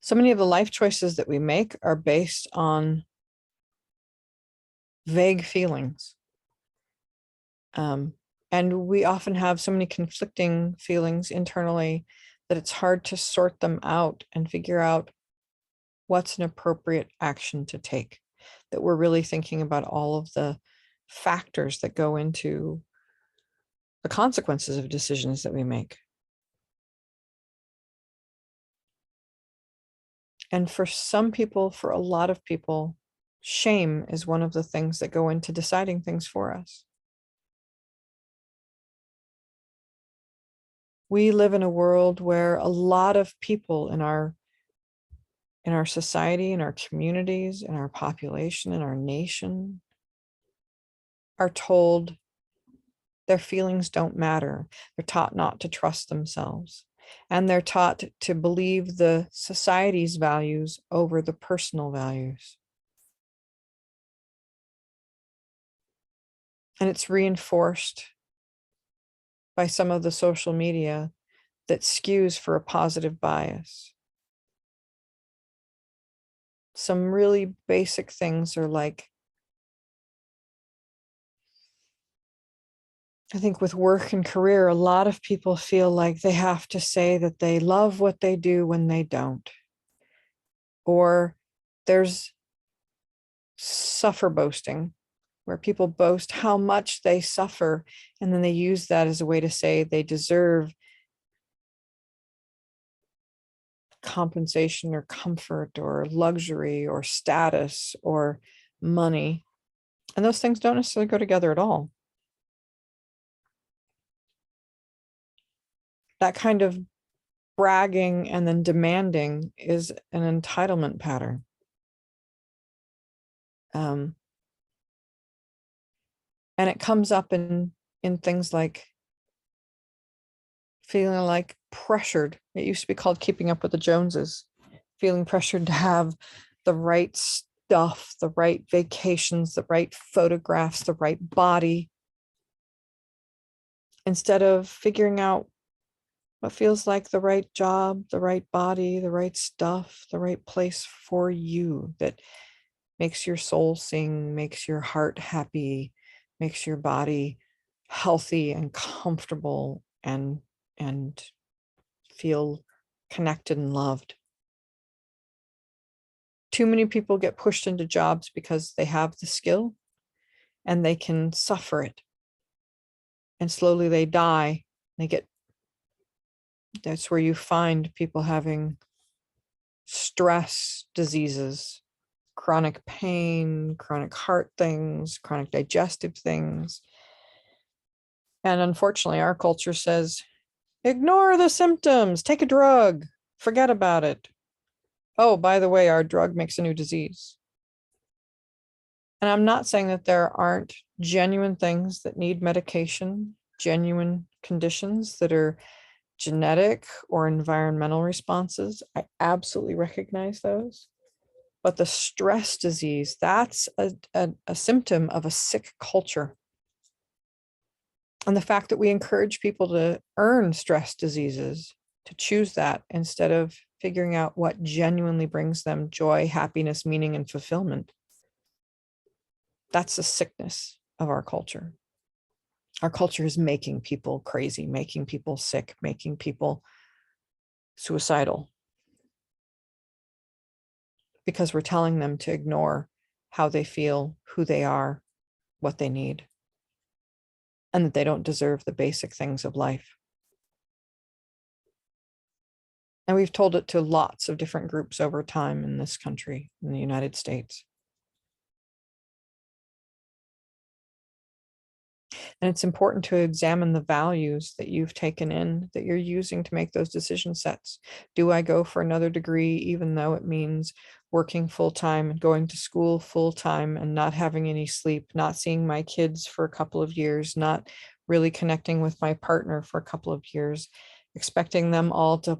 So many of the life choices that we make are based on vague feelings. And we often have so many conflicting feelings internally that it's hard to sort them out and figure out what's an appropriate action to take, that we're really thinking about all of the factors that go into the consequences of decisions that we make. And for some people, for a lot of people, shame is one of the things that go into deciding things for us. We live in a world where a lot of people in our society, in our communities, in our population, in our nation are told their feelings don't matter. They're taught not to trust themselves. And they're taught to believe the society's values over the personal values. And it's reinforced by some of the social media that skews for a positive bias. Some really basic things are like, I think with work and career, a lot of people feel like they have to say that they love what they do when they don't. Or there's suffer boasting, where people boast how much they suffer, and then they use that as a way to say they deserve compensation or comfort or luxury or status or money. And those things don't necessarily go together at all. That kind of bragging and then demanding is an entitlement pattern. And it comes up in things like feeling like pressured. It used to be called keeping up with the Joneses, feeling pressured to have the right stuff, the right vacations, the right photographs, the right body, instead of figuring out what feels like the right job, the right body, the right stuff, the right place for you that makes your soul sing, makes your heart happy, makes your body healthy and comfortable and feel connected and loved. Too many people get pushed into jobs because they have the skill and they can suffer it. And slowly they die. That's where you find people having stress diseases, chronic pain, chronic heart things, chronic digestive things. And unfortunately, our culture says, ignore the symptoms, take a drug, forget about it. Oh, by the way, our drug makes a new disease. And I'm not saying that there aren't genuine things that need medication, genuine conditions that are genetic or environmental responses. I absolutely recognize those. But the stress disease, that's a symptom of a sick culture. And the fact that we encourage people to earn stress diseases, to choose that instead of figuring out what genuinely brings them joy, happiness, meaning, and fulfillment. That's the sickness of our culture. Our culture is making people crazy, making people sick, making people suicidal, because we're telling them to ignore how they feel, who they are, what they need, and that they don't deserve the basic things of life. And we've told it to lots of different groups over time in this country, in the United States. And it's important to examine the values that you've taken in, that you're using to make those decision sets. Do I go for another degree, even though it means working full time and going to school full time and not having any sleep, not seeing my kids for a couple of years, not really connecting with my partner for a couple of years, expecting them all to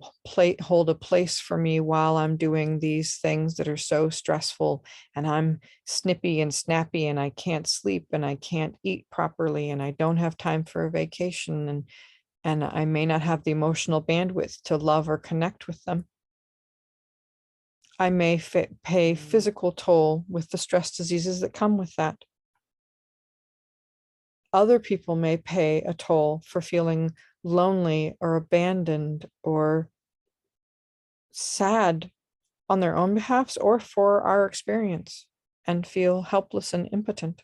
hold a place for me while I'm doing these things that are so stressful, and I'm snippy and snappy and I can't sleep and I can't eat properly and I don't have time for a vacation, and I may not have the emotional bandwidth to love or connect with them. I may pay physical toll with the stress diseases that come with that. Other people may pay a toll for feeling lonely or abandoned or sad on their own behalfs or for our experience and feel helpless and impotent.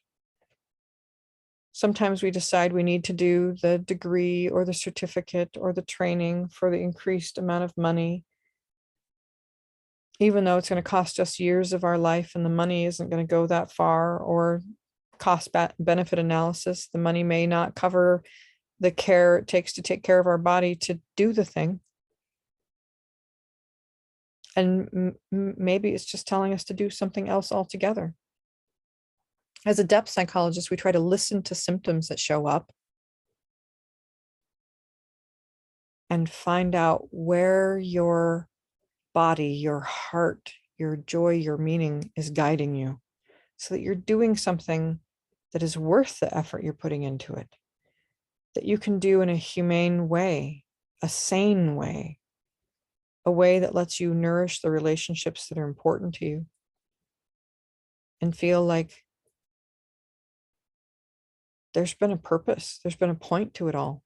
Sometimes we decide we need to do the degree or the certificate or the training for the increased amount of money, even though it's going to cost us years of our life and the money isn't going to go that far, or cost benefit analysis. The money may not cover the care it takes to take care of our body to do the thing. And maybe it's just telling us to do something else altogether. As a depth psychologist, we try to listen to symptoms that show up and find out where your body, your heart, your joy, your meaning is guiding you, so that you're doing something that is worth the effort you're putting into it, that you can do in a humane way, a sane way, a way that lets you nourish the relationships that are important to you and feel like there's been a purpose, there's been a point to it all.